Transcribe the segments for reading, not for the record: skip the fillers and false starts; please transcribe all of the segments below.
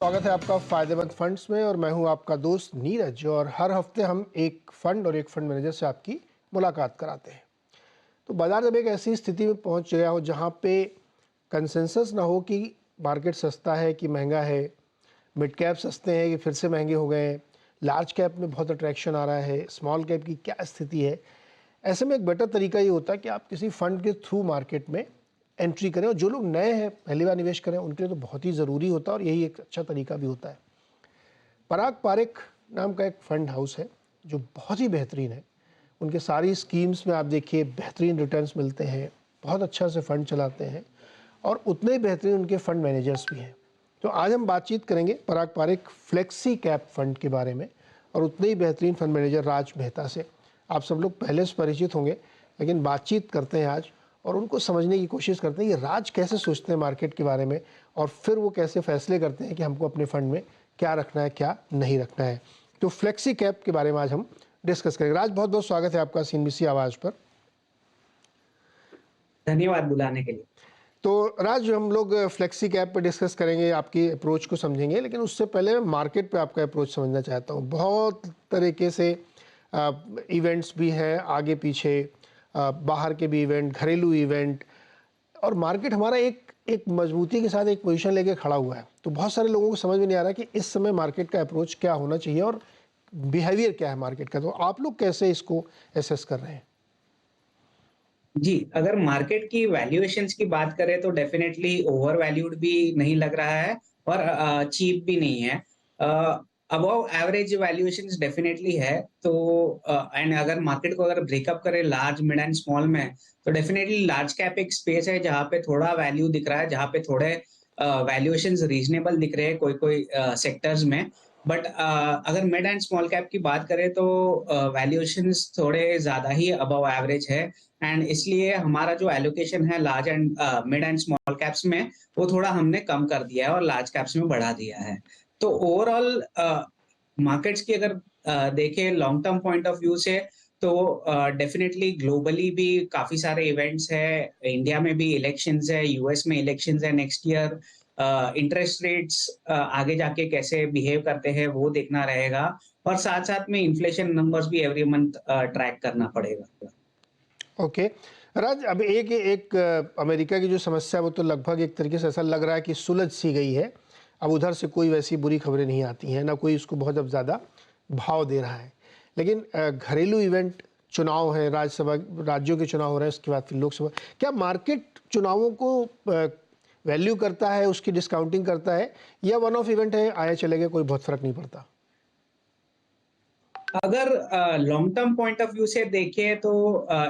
स्वागत है आपका फायदेमंद फंड्स में और मैं हूं आपका दोस्त नीरज। और हर हफ्ते हम एक फंड और एक फंड मैनेजर से आपकी मुलाकात कराते हैं। तो बाजार जब एक ऐसी स्थिति में पहुंच गया हो जहां पे कंसेंसस ना हो कि मार्केट सस्ता है कि महंगा है, मिड कैप सस्ते हैं कि फिर से महंगे हो गए हैं, लार्ज कैप में बहुत अट्रैक्शन आ रहा है, स्मॉल कैप की क्या स्थिति है, ऐसे में एक बेटर तरीका ये होता है कि आप किसी फंड के थ्रू मार्केट में एंट्री करें। और जो लोग नए हैं, पहली बार निवेश करें, उनके लिए तो बहुत ही ज़रूरी होता है और यही एक अच्छा तरीका भी होता है। पराग पारेख नाम का एक फंड हाउस है जो बहुत ही बेहतरीन है। उनके सारी स्कीम्स में आप देखिए बेहतरीन रिटर्न्स मिलते हैं, बहुत अच्छा से फंड चलाते हैं और उतने ही बेहतरीन उनके फंड मैनेजर्स भी हैं। तो आज हम बातचीत करेंगे पराग पारेख फ्लेक्सी कैप फंड के बारे में और उतने ही बेहतरीन फंड मैनेजर राज मेहता से। आप सब लोग पहले से परिचित होंगे, लेकिन बातचीत करते हैं आज और उनको समझने की कोशिश करते हैं कि राज कैसे सोचते हैं मार्केट के बारे में और फिर वो कैसे फैसले करते हैं कि हमको अपने फंड में क्या रखना है क्या नहीं रखना है। तो फ्लेक्सी कैप के बारे में आज हम डिस्कस करेंगे। राज, बहुत बहुत स्वागत है आपका सीएनबीसी आवाज़ पर। धन्यवाद बुलाने के लिए। तो राज, हम लोग फ्लेक्सी कैप पे डिस्कस करेंगे, आपकी अप्रोच को समझेंगे, लेकिन उससे पहले मैं मार्केट पे आपका अप्रोच समझना चाहता हूँ। बहुत तरीके से इवेंट्स भी हैं आगे पीछे, बाहर के भी इवेंट, घरेलू इवेंट, और मार्केट हमारा एक एक मजबूती के साथ एक पोजीशन लेके खड़ा हुआ है। तो बहुत सारे लोगों को समझ में नहीं आ रहा कि इस समय मार्केट का अप्रोच क्या होना चाहिए और बिहेवियर क्या है मार्केट का। तो आप लोग कैसे इसको एसेस कर रहे हैं? जी, अगर मार्केट की वैल्यूएशंस की बात करें तो डेफिनेटली ओवर वैल्यूड भी नहीं लग रहा है और चीप भी नहीं है। अबव एवरेज वैल्यूएशंस डेफिनेटली है। तो एंड अगर मार्केट को अगर ब्रेकअप करें लार्ज, मिड एंड स्मॉल में, तो डेफिनेटली लार्ज कैप एक स्पेस है जहाँ पे थोड़ा वैल्यू दिख रहा है, जहाँ पे थोड़े वैल्यूएशंस रीजनेबल दिख रहे हैं कोई-कोई सेक्टर्स में। बट अगर मिड एंड स्मॉल कैप की बात करें तो वैल्यूएशंस थोड़े ज़्यादा ही अबव एवरेज है। एंड इसलिए हमारा जो एलोकेशन है large and mid and small caps में, वो थोड़ा हमने कम कर दिया है और लार्ज कैप्स में बढ़ा दिया है। तो ओवरऑल मार्केट्स की अगर देखें long term point of view से, तो डेफिनेटली ग्लोबली भी काफी सारे इवेंट्स है, इंडिया में भी इलेक्शंस है, यूएस में इलेक्शंस है नेक्स्ट ईयर। इंटरेस्ट रेट्स आगे जाके कैसे बिहेव करते हैं वो देखना रहेगा, और साथ साथ में इन्फ्लेशन नंबर्स भी एवरी मंथ ट्रैक करना पड़ेगा। ओके राज, अब एक एक अमेरिका की जो समस्या है वो तो लगभग एक तरीके से ऐसा लग रहा है कि सुलझ सी गई है। अब उधर से कोई वैसी बुरी खबरें नहीं आती हैं, ना कोई उसको बहुत अब ज़्यादा भाव दे रहा है। लेकिन घरेलू इवेंट, चुनाव है, राज्यसभा राज्यों के चुनाव हो रहे हैं, उसके बाद फिर लोकसभा। क्या मार्केट चुनावों को वैल्यू करता है, उसकी डिस्काउंटिंग करता है, या वन ऑफ इवेंट है, आए चले गए, कोई बहुत फर्क नहीं पड़ता? अगर long term point of view से देखें तो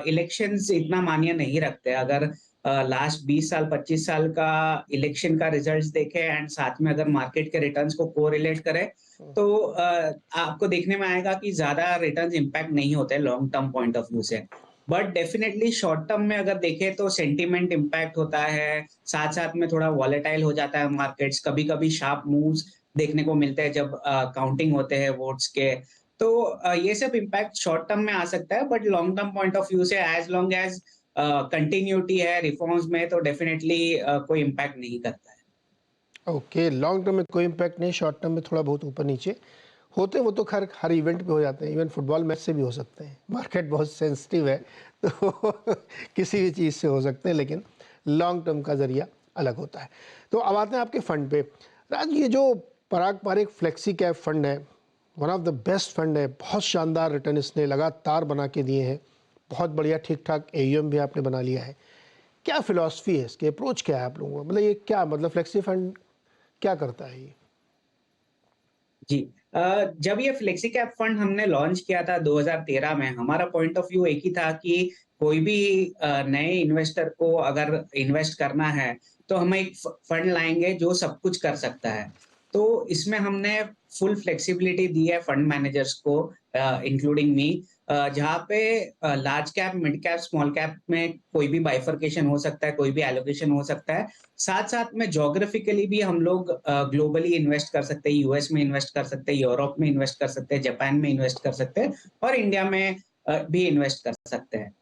इलेक्शंस इतना मायने नहीं रखते। अगर लास्ट 20 साल 25 साल का इलेक्शन का रिजल्ट्स देखें एंड साथ में अगर मार्केट के रिटर्न्स को कोरिलेट करें, तो आपको देखने में आएगा कि ज्यादा रिटर्न्स इंपैक्ट नहीं होते long term point of view से। बट डेफिनेटली शॉर्ट टर्म में अगर देखें तो सेंटीमेंट इंपैक्ट होता है, साथ साथ में थोड़ा वॉलेटाइल हो जाता है मार्केट्स, कभी कभी शार्प मूव्स देखने को मिलते हैं जब काउंटिंग होते हैं वोट्स के। तो ये सब इम्पैक्ट शॉर्ट टर्म में आ सकता है, but long term point of view से एज लॉन्ग एज कंटिन्यूटी है रिफॉर्म्स में, तो डेफिनेटली कोई इम्पैक्ट नहीं करता है। ओके, लॉन्ग टर्म में कोई इम्पैक्ट नहीं, शॉर्ट टर्म में थोड़ा बहुत ऊपर नीचे होते हैं। वो तो खैर हर इवेंट पे हो जाते हैं, इवन फुटबॉल मैच से भी हो सकते हैं। मार्केट बहुत सेंसिटिव है तो किसी भी चीज़ से हो सकते हैं, लेकिन लॉन्ग टर्म का जरिया अलग होता है। तो अब आते हैं आपके फ़ंड पे। राज, ये जो पराग पारेख फ्लेक्सी कैप फंड है, one of the best fund है। बहुत शानदार रिटर्न इसने लगातार बना के दिए हैं, बहुत बढ़िया ठीक ठाक एयूएम भी आपने बना लिया है। क्या फिलॉसफी है इसकी, अप्रोच क्या है आप लोगों का? मतलब ये क्या, मतलब फ्लेक्सी फंड क्या करता है ये? जी, जब ये फ्लेक्सी कैप फंड हमने लॉन्च किया था 2013 में, हमारा पॉइंट ऑफ व्यू एक ही था कि कोई भी नए इन्वेस्टर को अगर इन्वेस्ट करना है, तो हम एक फंड लाएंगे जो सब कुछ कर सकता है। तो इसमें हमने फुल फ्लेक्सिबिलिटी दी है फंड मैनेजर्स को, इंक्लूडिंग मी, जहाँ पे large cap, mid cap, small cap में कोई भी बाइफर्केशन हो सकता है, कोई भी एलोकेशन हो सकता है। साथ-साथ में ज्योग्राफिकली भी हम लोग ग्लोबली इन्वेस्ट कर सकते हैं, यूएस में इन्वेस्ट कर सकते हैं, यूरोप में इन्वेस्ट कर सकते हैं, जापान में इन्वेस्ट कर सकते हैं और इंडिया में भी इन्वेस्ट कर सकते हैं।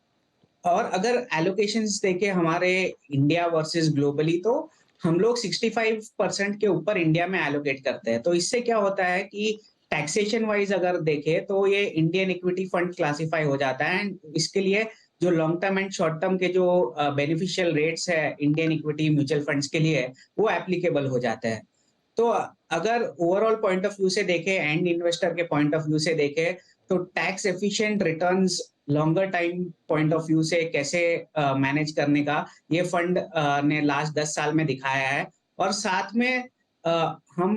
और अगर एलोकेशंस देखें हमारे इंडिया वर्सेस ग्लोबली, तो हम लोग 65% के ऊपर इंडिया में एलोकेट करते हैं। तो इससे क्या होता है कि टैक्सेशन वाइज अगर देखें तो ये इंडियन इक्विटी फंड क्लासिफाई हो जाता है, एंड इसके लिए जो long term and short term के जो बेनिफिशियल रेट्स है इंडियन इक्विटी म्यूचुअल फंड्स के लिए, वो एप्लीकेबल हो जाते हैं। तो अगर ओवरऑल पॉइंट ऑफ व्यू से देखें, एंड इन्वेस्टर के पॉइंट ऑफ व्यू से देखें, तो tax efficient returns longer time point of view से कैसे मैनेज करने का ये फंड ने लास्ट 10 साल में दिखाया है। और साथ में हम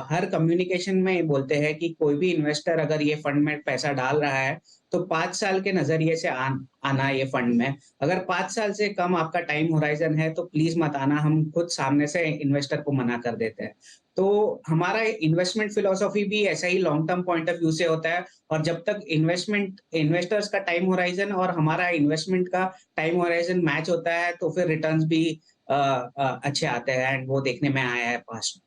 हर कम्युनिकेशन में ये बोलते हैं कि कोई भी इन्वेस्टर अगर ये फंड में पैसा डाल रहा है, तो 5 साल के नजरिए से आना ये फंड में। अगर 5 साल से कम आपका टाइम होराइजन है तो प्लीज मत आना, हम खुद सामने से इन्वेस्टर को मना कर देते हैं। तो हमारा इन्वेस्टमेंट फिलॉसफी भी ऐसा ही long term point of view से होता है, और जब तक इन्वेस्टर्स का टाइम होराइजन और हमारा इन्वेस्टमेंट का टाइम होराइजन मैच होता है, तो फिर रिटर्न्स भी अच्छे आते हैं, एंड वो देखने में आया है पास्ट।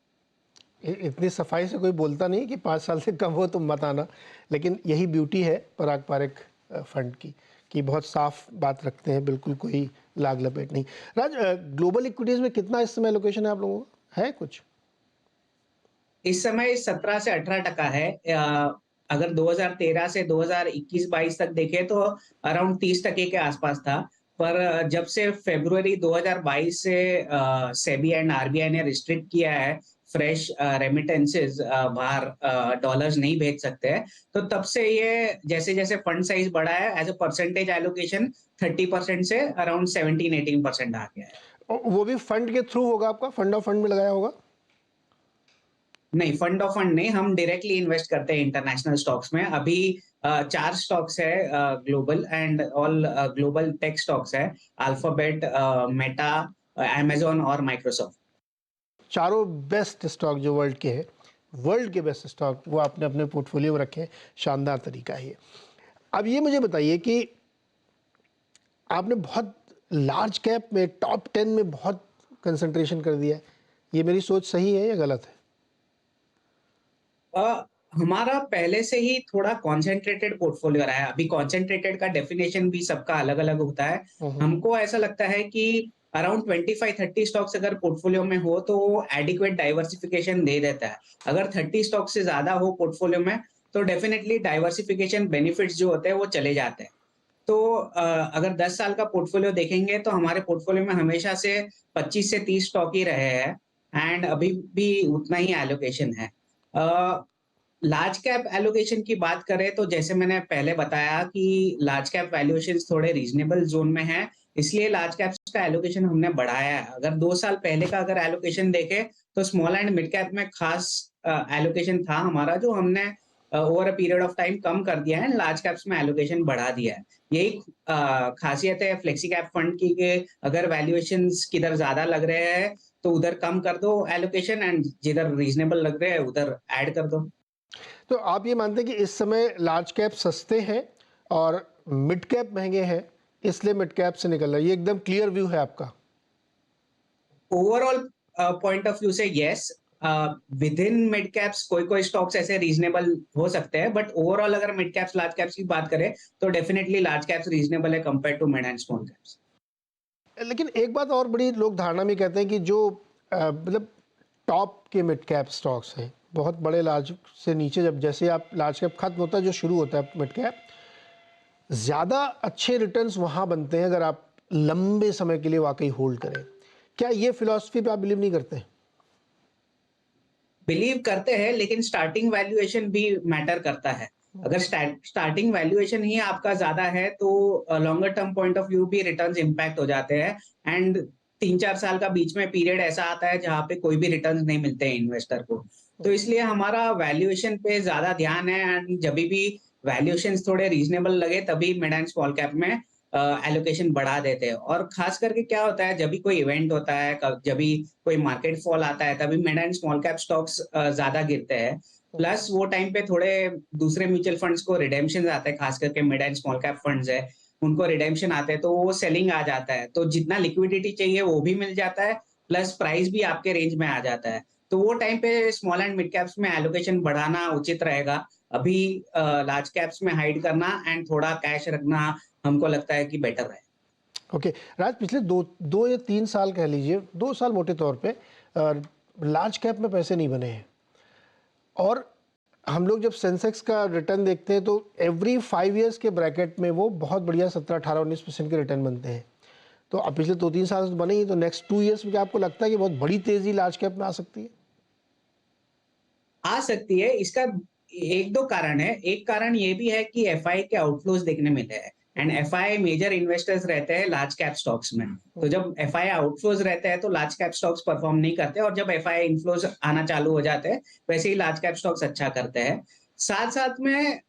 इतनी सफाई से कोई बोलता नहीं कि 5 साल से कम हो तुम मत आना, लेकिन यही ब्यूटी है पराग पारेख फंड की कि बहुत साफ बात रखते हैं, बिल्कुल कोई लाग लपेट नहीं। राज, ग्लोबल इक्विटीज़ में कितना इस समय एलोकेशन है आप लोगों का, है कुछ? इस समय 17 से 18% है। अगर 2013 से 2021-22 तक देखें तो अराउंड 30% के आसपास था। पर जब से फरवरी 2022 से सेबी एंड आरबीआई ने रिस्ट्रिक्ट किया है फ्रेश रेमिटेंसेस, बाहर डॉलर्स नहीं भेज सकते हैं, तो तब से ये जैसे जैसे फंड साइज बढ़ा है, एज अ परसेंटेज एलोकेशन 30% से अराउंड 17-18% आ गया है। वो भी फंड के थ्रू होगा, आपका फंड ऑफ फंड में लगाया होगा? नहीं, फंड ऑफ फंड नहीं, हम डायरेक्टली इन्वेस्ट करते हैं इंटरनेशनल स्टॉक्स में। अभी 4 स्टॉक्स है global, and all global tech stocks है, अल्फाबेट, मेटा, अमेज़न और माइक्रोसॉफ्ट। चारों बेस्ट स्टॉक जो वर्ल्ड के हैं, वर्ल्ड के बेस्ट स्टॉक, वो आपने अपने पोर्टफोलियो में रखे हैं। शानदार तरीका है ये। अब ये मुझे बताइए कि आपने बहुत लार्ज कैप में, टॉप 10 में बहुत कंसंट्रेशन कर दिया है। ये मेरी सोच सही है या गलत है? हमारा पहले से ही थोड़ा कॉन्सेंट्रेटेड पोर्टफोलियो रहा है। अभी कॉन्सेंट्रेटेड का डेफिनेशन भी सबका अलग-अलग होता है। हम्म। हमको ऐसा लगता है कि अराउंड 25-30 स्टॉक्स अगर पोर्टफोलियो में हो तो वो एडिक्वेट डाइवर्सिफिकेशन दे देता है। अगर 30 स्टॉक से ज्यादा हो पोर्टफोलियो में, तो डेफिनेटली डाइवर्सिफिकेशन बेनिफिट्स जो होते हैं वो चले जाते हैं। तो अगर 10 साल का पोर्टफोलियो देखेंगे तो हमारे पोर्टफोलियो में हमेशा से 25 से 30 स्टॉक ही रहे हैं, एंड अभी भी उतना ही एलोकेशन है। लार्ज कैप एलोकेशन की बात करें तो जैसे मैंने पहले बताया कि लार्ज कैप वैल्यूएशंस थोड़े रीजनेबल जोन में हैं, इसलिए लार्ज कैप्स का एलोकेशन हमने बढ़ाया है। अगर 2 साल पहले का अगर एलोकेशन देखें तो स्मॉल एंड मिड कैप में खास एलोकेशन था हमारा, जो हमने over a period of time कम कर दिया है, लार्ज कैप्स में एलोकेशन बढ़ा दिया है। यही खासियत है फ्लेक्सी कैप फंड की कि अगर वैल्यूएशंस किधर ज्यादा लग रहे हैं तो उधर कम कर दो एलोकेशन, एंड जिधर रीजनेबल लग रहे हैं उधर ऐड कर दो। तो आप ये मानते हैं कि इस समय लार्ज कैप सस्ते हैं और मिड कैप महंगे हैं, इसलिए मिड कैप से निकल रहा है? ये एकदम क्लियर व्यू है आपका? ओवरऑल पॉइंट ऑफ व्यू से yes, within mid caps कोई कोई स्टॉक्स ऐसे रीजनेबल हो सकते हैं, बट ओवरऑल अगर मिड कैप्स लार्ज कैप्स की बात करें तो डेफिनेटली लार्ज कैप्स रीजनेबल है compare to mid and small caps. लेकिन एक बात और बड़ी लोग धारणा में कहते हैं कि जो मतलब टॉप के मिड कैप स्टॉक्स हैं, बहुत बड़े लार्ज से नीचे, जब जैसे आप लार्ज कैप खत्म होता है जो शुरू होता है मिड कैप, ज़्यादा अच्छे रिटर्न्स वहाँ बनते हैं अगर आप लंबे समय के लिए वाकई होल्ड करें। क्या ये फिलॉसफी पे आप बिलीव नहीं करते? बिलीव करते हैं, लेकिन स्टार्टिंग वैल्यूएशन भी मैटर करता है। अगर स्टार्टिंग वैल्यूएशन ही आपका ज्यादा है तो longer term point of view भी रिटर्न्स इंपैक्ट हो जाते हैं, एंड 3-4 साल का बीच में पीरियड ऐसा आता है जहां पे कोई भी रिटर्न्स नहीं मिलते हैं इन्वेस्टर को। तो इसलिए हमारा वैल्यूएशन पे ज्यादा ध्यान है, एंड जब भी वैल्यूएशंस थोड़े रीजनेबल लगे तभी मिड एंड स्मॉल कैप में एलोकेशन बढ़ा देते हैं। और खास करके क्या होता है, जब भी कोई इवेंट होता है, जब भी कोई मार्केट फॉल आता है, तभी mid and small cap stocks ज्यादा गिरते हैं। प्लस वो टाइम पे थोड़े दूसरे म्यूचुअल फंड्स को रिडेम्पशन आते हैं, खास करके mid and small cap funds है उनको रिडेम्पशन आते हैं, तो वो सेलिंग आ जाता है, तो जितना लिक्विडिटी चाहिए वो भी मिल जाता है, प्लस प्राइस भी आपके रेंज में आ जाता है। तो वो टाइम पे स्मॉल एंड मिड कैप्स में एलोकेशन बढ़ाना उचित रहेगा। अभी लार्ज कैप्स में हाइड करना एंड थोड़ा कैश रखना हमको लगता है कि बेटर है। ओके। राज, पिछले दो या 3 साल कह लीजिए, 2 साल मोटे तौर पे लार्ज कैप में पैसे नहीं बने हैं। और हम लोग जब सेंसेक्स का रिटर्न देखते हैं तो एवरी 5 ईयर्स के ब्रैकेट में वो बहुत बढ़िया 17, 18, 19% के रिटर्न बनते हैं। तो अब पिछले 2-3 साल से बने ही, तो नेक्स्ट 2 ईयर्स में क्या आपको लगता है कि बहुत बड़ी तेजी लार्ज कैप में आ सकती है? आ सकती है। इसका एक दो कारण है। एक कारण ये भी है कि एफआई के आउटफ्लोज देखने मिले हैं, एंड एफआई मेजर इन्वेस्टर्स रहते हैं लार्ज कैप स्टॉक्स में। तो जब एफआई आउटफ्लोज रहते हैं तो लार्ज कैप स्टॉक्स परफॉर्म नहीं करते, और जब एफआई इनफ्लोज आना चालू हो जाते हैं वैसे ही लार्ज कैप स्टॉक्स अच्छा करते हैं। साथ साथ में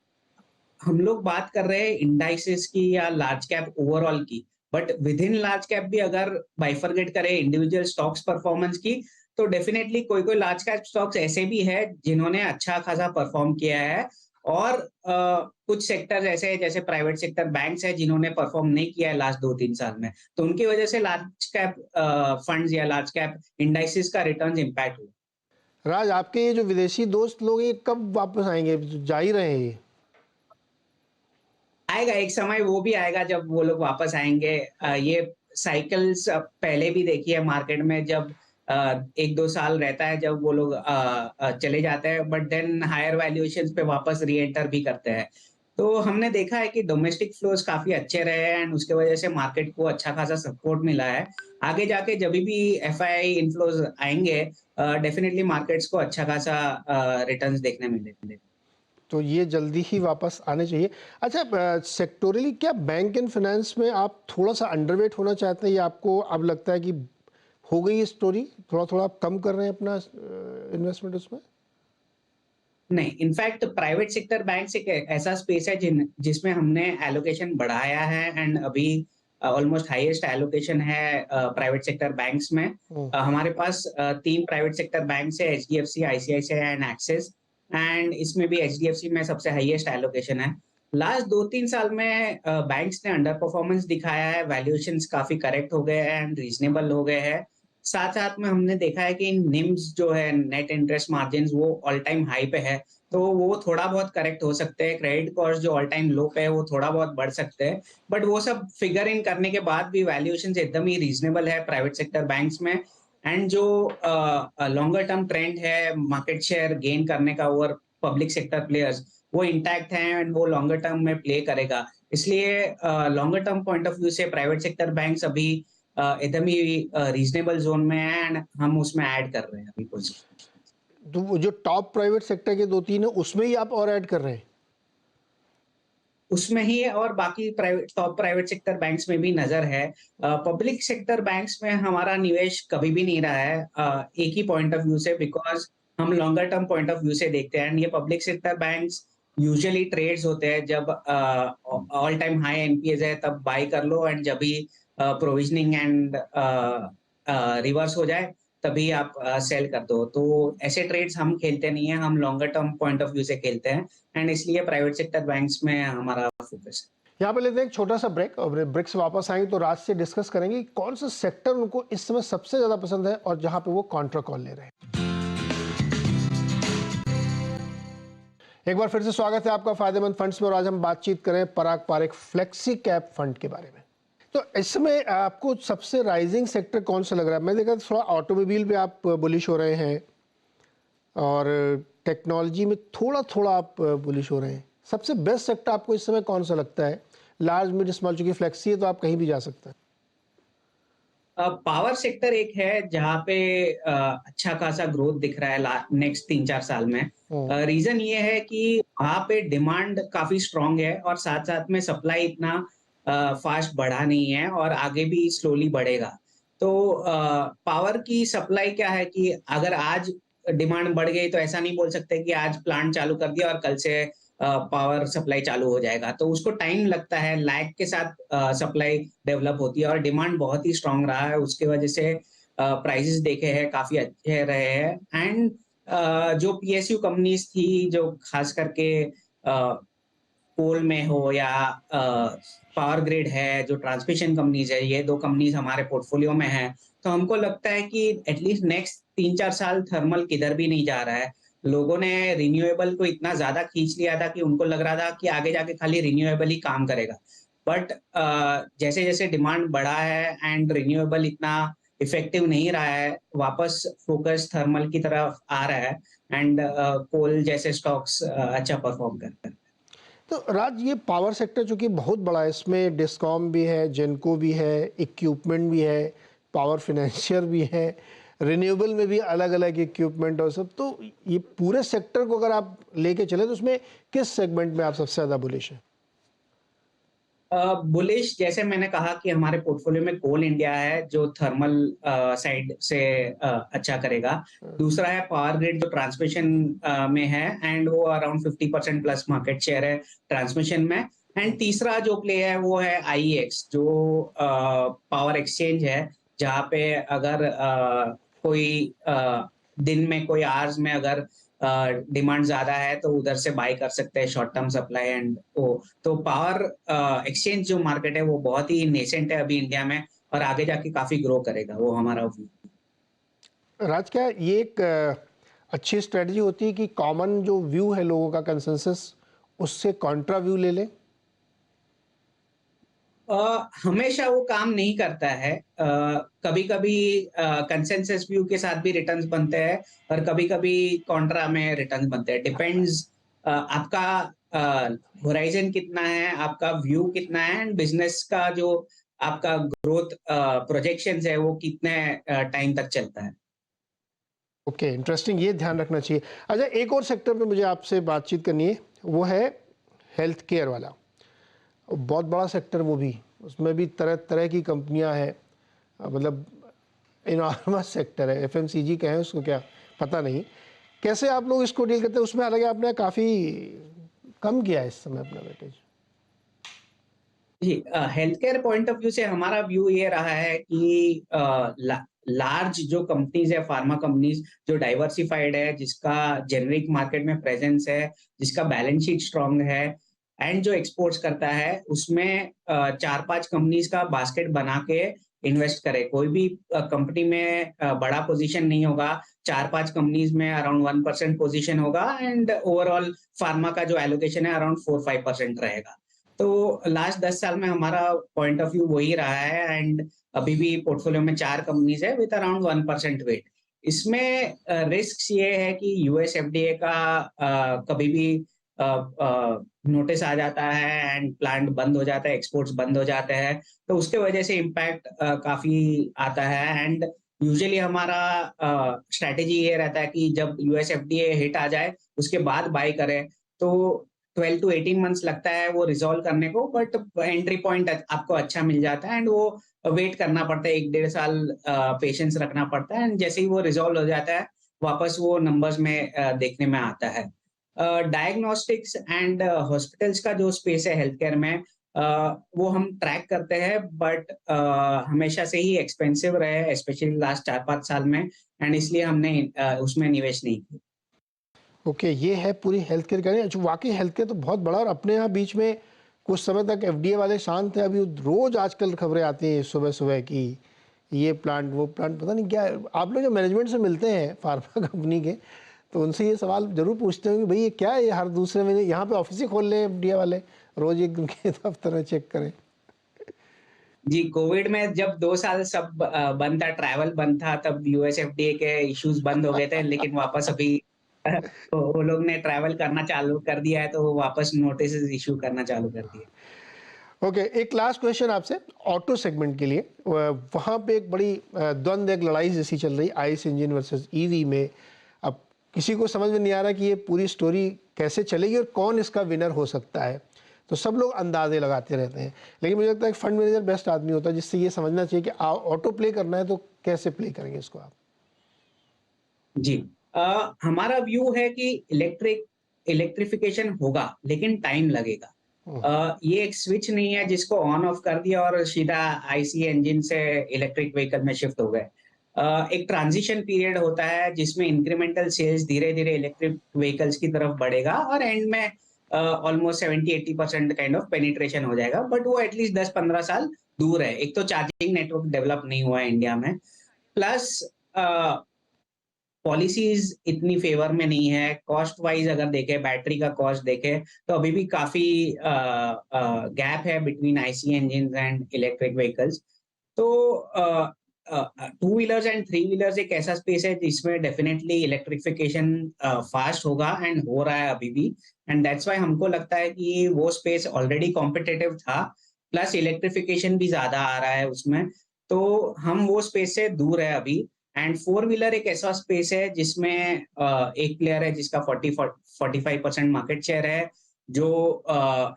हम लोग बात कर रहे हैं इंडाइसेस की या लार्ज कैप ओवरऑल की, but with in large cap भी अगर बाइफरगेट करें इंडिविजुअल स्टॉक्स परफॉर्मेंस की, तो डेफिनेटली कोई कोई लार्ज कैप स्टॉक्स ऐसे भी है जिन्होंने अच्छा खासा परफॉर्म किया है। और कुछ सेक्टर्स ऐसे हैं जैसे प्राइवेट सेक्टर बैंक्स है जिन्होंने परफॉर्म नहीं किया है लास्ट 2-3 साल में, तो उनकी वजह से लार्ज कैप फंड्स या लार्ज कैप इंडाइसेस का रिटर्न इम्पैक्ट हुआ। राज, आपके ये जो विदेशी दोस्त लोग ये कब वापस आएंगे? जा ही रहे हैं ये। आएगा एक समय, वो भी आएगा जब वो लोग वापस आएंगे। ये साइकिल्स पहले भी देखी है मार्केट में, जब 1-2 साल रहता है जब वो लोग चले जाते हैं, बट देन हायर वैल्यूएशंस पे वापस री एंटर भी करते हैं। तो हमने देखा है कि डोमेस्टिक फ्लोज काफी अच्छे रहे हैं, एंड उसके वजह से मार्केट को अच्छा खासा सपोर्ट मिला है। आगे जाके जब भी एफआई इनफ्लोज आएंगे, डेफिनेटली मार्केट्स को अच्छा खासा रिटर्न्स देखने मिलेंगे। तो ये जल्दी ही वापस आने चाहिए। अच्छा, सेक्टोरली क्या बैंक एंड फाइनेंस में आप थोड़ा-सा अंडरवेट होना चाहते हैं, या आपको अब लगता है कि हो गई ये स्टोरी, थोड़ा-थोड़ा आप कम कर रहे हैं अपना इन्वेस्टमेंट उसमें? नहीं, इनफैक्ट प्राइवेट सेक्टर बैंक्स एक ऐसा स्पेस है जिसमें हमने एलोकेशन बढ़ाया है, एंड अभी ऑलमोस्ट हाईएस्ट एलोकेशन है प्राइवेट सेक्टर बैंक्स में। हुँ। हमारे पास 3 प्राइवेट सेक्टर बैंक्स है, HDFC, ICICI and axis, and इसमें भी एचडीएफसी में सबसे हाईएस्ट एलोकेशन है। लास्ट 2-3 साल में बैंक्स ने अंडर परफॉर्मेंस दिखाया है, वैल्यूएशंस काफी करेक्ट हो गए हैं एंड रीजनेबल हो गए हैं। साथ-साथ में हमने देखा है कि निम्स जो है, नेट इंटरेस्ट मार्जिन्स, वो ऑल टाइम हाई पे है, तो वो थोड़ा बहुत करेक्ट हो सकते हैं। क्रेडिट कॉस्ट जो ऑल टाइम लो पे है, वो थोड़ा बहुत बढ़ सकते हैं। बट वो सब फिगर इन करने के बाद भी वैल्यूएशंस एकदम ही रीजनेबल है प्राइवेट सेक्टर बैंक्स में। एंड जो लॉन्गर टर्म ट्रेंड है मार्केट शेयर गेन करने का ओवर पब्लिक सेक्टर प्लेयर्स, वो इंटैक्ट है एंड वो लॉन्गर टर्म में प्ले करेगा। इसलिए longer term point of view से प्राइवेट सेक्टर बैंक्स अभी एकदम ही रीजनेबल जोन में है, एंड हम उसमें ऐड कर रहे हैं अभी पोजीशन। तो वो जो टॉप प्राइवेट सेक्टर के 2-3 है, उसमें ही आप और ऐड कर रहे हैं? उसमें ही है, और बाकी private top private sector banks में भी नजर है। पब्लिक सेक्टर बैंक्स में हमारा निवेश कभी भी नहीं रहा है, एक ही पॉइंट ऑफ व्यू से, बिकॉज हम longer term point of view से देखते हैं। एंड ये public sector banks usually trades होते हैं जब ऑल टाइम हाई एनपीएस है तब बाय कर लो, एंड जब भी प्रोविजनिंग एंड रिवर्स हो जाए तभी आप सेल कर दो। तो ऐसे ट्रेड्स हम खेलते नहीं है, हम longer term point of view से खेलते हैं, एंड इसलिए प्राइवेट सेक्टर बैंक्स में हमारा फोकस है। यहाँ पे लेते हैं एक छोटा-सा ब्रेक, और ब्रेक से वापस आएँगे तो राज से डिस्कस करेंगे कि कौन सा सेक्टर उनको इस समय सबसे ज़्यादा पसंद है और जहाँ पे वो कॉन्ट्रा कॉल ले रहे हैं। एक बार फिर से स्वागत है आपका फायदेमंद फंड्स में, और आज हम बातचीत करें पराग पारेख फ्लेक्सी कैप फंड के बारे में। तो इस समय आपको सबसे राइजिंग सेक्टर कौन सा लग रहा है? मैं देखा थोड़ा ऑटोमोबाइल पे आप बुलिश हो रहे हैं, और टेक्नोलॉजी में थोड़ा-थोड़ा आप बुलिश हो रहे हैं। सबसे बेस्ट सेक्टर आपको इस समय कौन सा लगता है? लार्ज, मिड, स्मॉल, चूँकि फ्लेक्सी है तो आप कहीं भी जा सकते हैं। पावर सेक्टर एक है जहाँ पे अच्छा खासा ग्रोथ दिख रहा है नेक्स्ट 3-4 साल में। हुँ। रीजन ये है कि वहाँ पे डिमांड काफी स्ट्रांग है, और साथ साथ में सप्लाई इतना फास्ट बढ़ा नहीं है, और आगे भी स्लोली बढ़ेगा। तो पावर की सप्लाई क्या है कि अगर आज डिमांड बढ़ गई तो ऐसा नहीं बोल सकते कि आज प्लांट चालू कर दिया और कल से पावर सप्लाई चालू हो जाएगा। तो उसको टाइम लगता है, लैग के साथ सप्लाई डेवलप होती है, और डिमांड बहुत ही स्ट्रांग रहा है, उसके वजह से प्राइसेस देखे हैं काफी अच्छे रहे हैं। एंड जो पीएसयू कंपनीज थी, जो खास करके कोल में हो या पावर ग्रिड है, जो ट्रांसमिशन कंपनीज है, ये 2 कंपनीज हमारे पोर्टफोलियो में है। तो हमको लगता है कि एटलीस्ट नेक्स्ट 3-4 साल थर्मल किधर भी नहीं जा रहा है। लोगों ने रिन्यूएबल को इतना ज़्यादा खींच लिया था कि उनको लग रहा था कि आगे जाके खाली रिन्यूएबल ही काम करेगा। बट जैसे जैसे डिमांड बढ़ा है एंड रिन्यूएबल इतना इफेक्टिव नहीं रहा है, वापस फोकस थर्मल की तरफ आ रहा है एंड कोल जैसे स्टॉक्स अच्छा परफॉर्म करते हैं। तो राज, ये पावर सेक्टर चूँकि बहुत बड़ा है, इसमें डिस्कॉम भी है, जेनको भी है, इक्विपमेंट भी है, पावर फाइनेंशियर भी है, रिन्यूएबल में भी अलग-अलग इक्विपमेंट और सब। तो ये पूरे सेक्टर को अगर आप लेके चले तो उसमें किस सेगमेंट में आप सबसे ज़्यादा बुलिश हैं? बुलिश जैसे मैंने कहा कि हमारे पोर्टफोलियो में कोल इंडिया है जो थर्मल साइड से अच्छा करेगा। दूसरा है पावर ग्रिड जो ट्रांसमिशन में है एंड वो अराउंड 50% प्लस मार्केट शेयर है ट्रांसमिशन में। एंड तीसरा जो प्ले है वो है आईईएक्स जो पावर एक्सचेंज है, जहाँ पे अगर कोई दिन में कोई आवर्स में अगर डिमांड ज्यादा है तो उधर से बाय कर सकते हैं शॉर्ट टर्म सप्लाई एंड वो। तो पावर एक्सचेंज जो मार्केट है वो बहुत ही नेसेंट है अभी इंडिया में और आगे जाके काफी ग्रो करेगा, वो हमारा व्यू। राज, क्या ये एक अच्छी स्ट्रेटजी होती है कि कॉमन जो व्यू है लोगों का, कंसेंसस, उससे कॉन्ट्रा व्यू ले लें? हमेशा वो काम नहीं करता है। कभी-कभी कंसेंसस व्यू के साथ भी रिटर्न्स बनते हैं और कभी-कभी कॉन्ट्रा में रिटर्न्स बनते हैं। डिपेंड्स आपका होराइजन कितना है, आपका व्यू कितना है एंड बिजनेस का जो आपका ग्रोथ प्रोजेक्शंस है वो कितने टाइम तक चलता है। ओके, इंटरेस्टिंग, ये ध्यान रखना चाहिए। अच्छा, एक और सेक्टर पे मुझे आपसे बातचीत करनी है, वो है हेल्थ केयर वाला। बहुत बड़ा सेक्टर वो भी, उसमें भी तरह तरह की कंपनियां हैं। मतलब इनॉर्मस सेक्टर है, एफएमसीजी कहें उसको क्या, पता नहीं। कैसे आप लोग इसको डील करते हैं? उसमें हालांकि आपने काफ़ी कम किया है इस समय अपना वेटेज। जी, health care point of view से हमारा व्यू ये रहा है कि लार्ज जो कंपनीज है, फार्मा कंपनीज जो डाइवर्सिफाइड है, जिसका जेनरिक मार्केट में प्रेजेंस है, जिसका बैलेंस शीट स्ट्रांग है एंड जो एक्सपोर्ट्स करता है, उसमें 4-5 कंपनीज का बास्केट बना के इन्वेस्ट करे। कोई भी कंपनी में बड़ा पोजीशन नहीं होगा, 4-5 कंपनीज में अराउंड 1% पोजीशन होगा एंड ओवरऑल फार्मा का जो एलोकेशन है अराउंड 4-5% रहेगा। तो लास्ट 10 साल में हमारा पॉइंट ऑफ व्यू वही रहा है एंड अभी भी पोर्टफोलियो में 4 कंपनीज है विद अराउंड 1% वेट। इसमें रिस्क ये है कि यूएस एफडीए का कभी भी नोटिस आ जाता है एंड प्लांट बंद हो जाता है, एक्सपोर्ट्स बंद हो जाते हैं, तो उसके वजह से इम्पैक्ट काफी आता है एंड यूजुअली हमारा स्ट्रेटेजी ये रहता है कि जब यूएस एफडीए हिट आ जाए उसके बाद बाय करें। तो 12 टू 18 मंथ्स लगता है वो रिजॉल्व करने को, बट एंट्री पॉइंट आपको अच्छा मिल जाता है एंड वो वेट करना पड़ता है, 1-1.5 साल पेशेंस रखना पड़ता है एंड जैसे ही वो रिजॉल्व हो जाता है वापस वो नंबर्स में देखने में आता है। डायग्नोस्टिक्स एंड हॉस्पिटल्स का जो स्पेस है हेल्थ केयर में, वो हम ट्रैक करते हैं बट हमेशा से ही एक्सपेंसिव रहे, स्पेशली लास्ट 4-5 साल में एंड इसलिए हमने उसमें निवेश नहीं किया। ओके, ये है पूरी हेल्थ केयर करें। अच्छा, वाकई हेल्थ केयर तो बहुत बड़ा, और अपने यहाँ बीच में कुछ समय तक एफडीए वाले शांत थे, अभी रोज आजकल खबरें आती हैं सुबह सुबह की ये प्लांट वो प्लांट, पता नहीं क्या है। आप लोग जो मैनेजमेंट से मिलते हैं फार्मा कंपनी के, तो उनसे ये सवाल जरूर पूछते होंगे, भाई ये क्या है, ये हर दूसरे महीने यहाँ पे ऑफिस ही खोल ले एफडीए वाले, रोज एक दिन के दफ्तर में चेक करें। जी, कोविड में जब 2 साल सब बंद था, ट्रैवल बंद था, तब यूएस एफडीए के इश्यूज बंद हो गए थे, लेकिन वापस अभी वो लोग ने ट्रैवल करना चालू कर दिया है, तो वो वापस नोटिस इश्यू करना चालू कर दिए। ओके, एक लास्ट क्वेश्चन आपसे, ऑटो सेगमेंट के लिए। वहाँ पे एक बड़ी द्वंद्व, एक लड़ाई जैसी चल रही, आइस इंजन वर्सेस ईवी में। अब किसी को समझ में नहीं आ रहा कि ये पूरी स्टोरी कैसे चलेगी और कौन इसका विनर हो सकता है। तो सब लोग अंदाजे लगाते रहते हैं, लेकिन मुझे लगता है कि फंड मैनेजर बेस्ट आदमी होता है जिससे ये समझना चाहिए कि ऑटो प्ले करना है तो कैसे प्ले करेंगे इसको आप। जी, हमारा व्यू है कि इलेक्ट्रिफिकेशन होगा, लेकिन टाइम लगेगा। हम्म, ये एक स्विच नहीं है जिसको ऑन ऑफ कर दिया और सीधा आईसी इंजन से इलेक्ट्रिक व्हीकल में शिफ्ट हो गए। एक ट्रांजिशन पीरियड होता है जिसमें इंक्रीमेंटल सेल्स धीरे-धीरे इलेक्ट्रिक व्हीकल्स की तरफ बढ़ेगा और एंड में ऑलमोस्ट 70-80% काइंड ऑफ पेनिट्रेशन हो जाएगा, बट वो एटलीस्ट 10-15 साल दूर है। एक तो चार्जिंग नेटवर्क डेवलप नहीं हुआ है इंडिया में, प्लस पॉलिसीज इतनी फेवर में नहीं है। कॉस्ट वाइज अगर देखें, बैटरी का कॉस्ट देखें, तो अभी भी काफी गैप है between IC engine and electric vehicles. तो two wheelers and three wheelers एक ऐसा स्पेस है जिसमें डेफिनेटली इलेक्ट्रिफिकेशन फास्ट होगा एंड हो रहा है अभी भी। एंड दैट्स व्हाई हमको लगता है कि वो स्पेस ऑलरेडी कॉम्पिटिटिव था, प्लस इलेक्ट्रिफिकेशन भी ज्यादा आ रहा है उसमें, तो हम वो स्पेस से दूर है अभी। एंड फोर व्हीलर एक ऐसा स्पेस है जिसमें एक प्लेयर है जिसका 45% मार्केट शेयर है, जो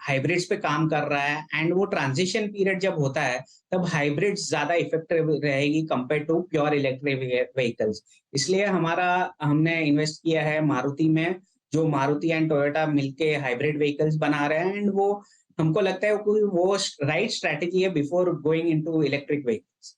हाइब्रिड्स पे काम कर रहा है। एंड वो ट्रांजिशन पीरियड जब होता है, तब हाइब्रिड्स ज्यादा इफेक्टिव रहेगी compare to pure electric vehicles. इसलिए हमने इन्वेस्ट किया है मारुति में, जो मारुति एंड टोयोटा मिलके हाइब्रिड व्हीकल्स बना रहे हैं। एंड वो हमको लगता है वो राइट स्ट्रैटेजी है before going into electric vehicles.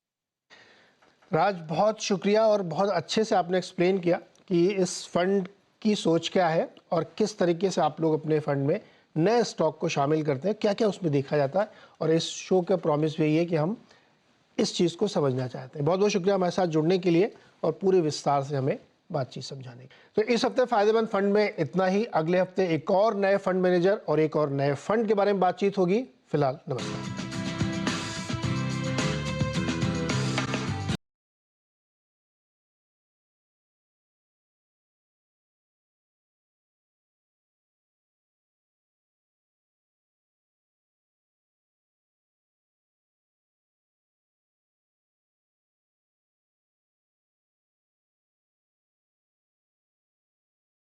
Raj, बहुत शुक्रिया और बहुत अच्छे से आपने एक्सप्लेन किया कि इस फंड की सोच क्या है और किस तरीके से आप लोग अपने फंड में नए स्टॉक को शामिल करते हैं, क्या क्या उसमें देखा जाता है। और इस शो का प्रॉमिस भी यही है कि हम इस चीज़ को समझना चाहते हैं। बहुत बहुत शुक्रिया हमारे साथ जुड़ने के लिए और पूरे विस्तार से हमें बातचीत समझाने की। तो इस हफ्ते फ़ायदेमंद फंड में इतना ही। अगले हफ्ते एक और नए फंड मैनेजर और एक और नए फंड के बारे में बातचीत होगी। फिलहाल नमस्कार।